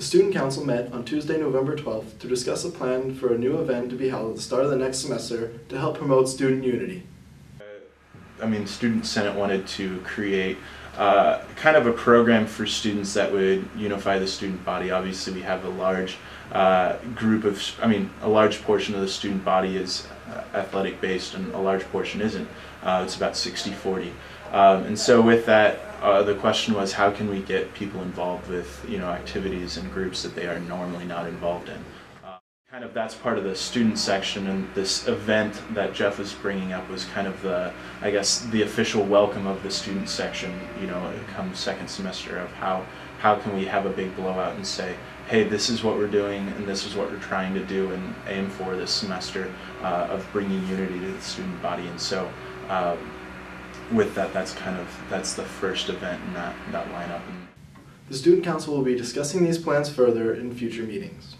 Student Council met on Tuesday, November 12th to discuss a plan for a new event to be held at the start of the next semester to help promote student unity. Student Senate wanted to create kind of a program for students that would unify the student body. Obviously, we have a large a large portion of the student body is athletic based and a large portion isn't. It's about 60-40. And so with that, the question was, how can we get people involved with activities and groups that they are normally not involved in? That's part of the student section, and this event that Jeff was bringing up was kind of the official welcome of the student section, come second semester, of how can we have a big blowout and say, hey, this is what we're doing and this is what we're trying to do and aim for this semester, of bringing unity to the student body. And so with that, that's the first event in that lineup. The Student Council will be discussing these plans further in future meetings.